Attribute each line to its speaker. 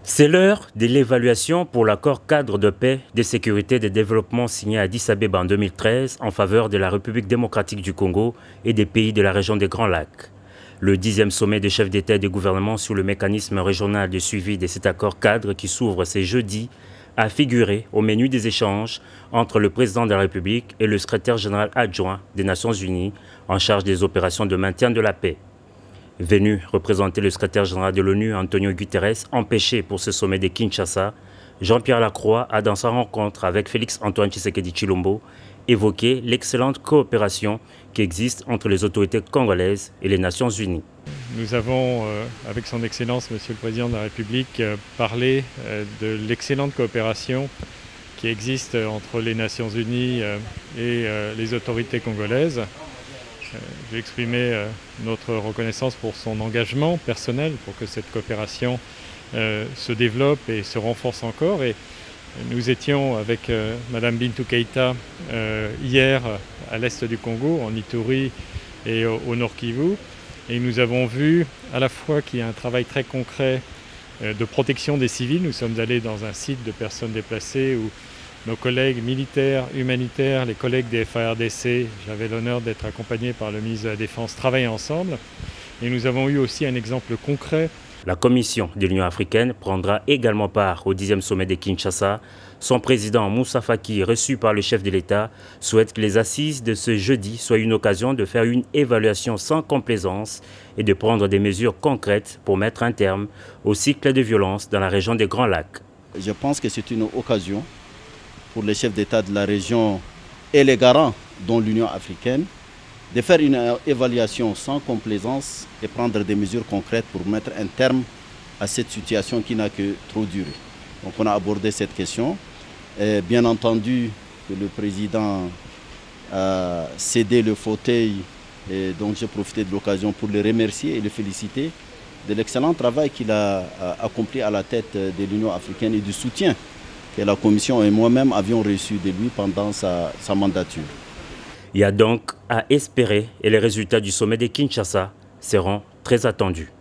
Speaker 1: C'est l'heure de l'évaluation pour l'accord cadre de paix, de sécurité et de développement signé à Addis Abeba en 2013 en faveur de la République démocratique du Congo et des pays de la région des Grands Lacs. Le 10e sommet des chefs d'État et de gouvernement sur le mécanisme régional de suivi de cet accord cadre qui s'ouvre ce jeudi a figuré au menu des échanges entre le président de la République et le secrétaire général adjoint des Nations Unies en charge des opérations de maintien de la paix. Venu représenter le secrétaire général de l'ONU, Antonio Guterres, empêché pour ce sommet de Kinshasa, Jean-Pierre Lacroix a, dans sa rencontre avec Félix-Antoine Tshisekedi Tshilombo, évoqué l'excellente coopération qui existe entre les autorités congolaises et les Nations Unies.
Speaker 2: Nous avons, avec son Excellence, Monsieur le Président de la République, parlé de l'excellente coopération qui existe entre les Nations Unies et les autorités congolaises. J'ai exprimé notre reconnaissance pour son engagement personnel, pour que cette coopération se développe et se renforce encore. Et nous étions avec Madame Bintou Keïta hier à l'est du Congo, en Ituri et au Nord Kivu. Et nous avons vu à la fois qu'il y a un travail très concret de protection des civils. Nous sommes allés dans un site de personnes déplacées où nos collègues militaires, humanitaires, les collègues des FARDC, j'avais l'honneur d'être accompagné par le ministre de la Défense, travaillent ensemble. Et nous avons eu aussi un exemple concret.
Speaker 1: La Commission de l'Union africaine prendra également part au 10e sommet de Kinshasa. Son président Moussa Faki, reçu par le chef de l'État, souhaite que les assises de ce jeudi soient une occasion de faire une évaluation sans complaisance et de prendre des mesures concrètes pour mettre un terme au cycle de violence dans la région des Grands Lacs.
Speaker 3: Je pense que c'est une occasion pour les chefs d'État de la région et les garants, dont l'Union africaine, de faire une évaluation sans complaisance et prendre des mesures concrètes pour mettre un terme à cette situation qui n'a que trop duré. Donc on a abordé cette question. Et bien entendu, que le président a cédé le fauteuil, et donc j'ai profité de l'occasion pour le remercier et le féliciter de l'excellent travail qu'il a accompli à la tête de l'Union africaine et du soutien que la Commission et moi-même avions reçu de lui pendant sa mandature.
Speaker 1: Il y a donc à espérer et les résultats du sommet de Kinshasa seront très attendus.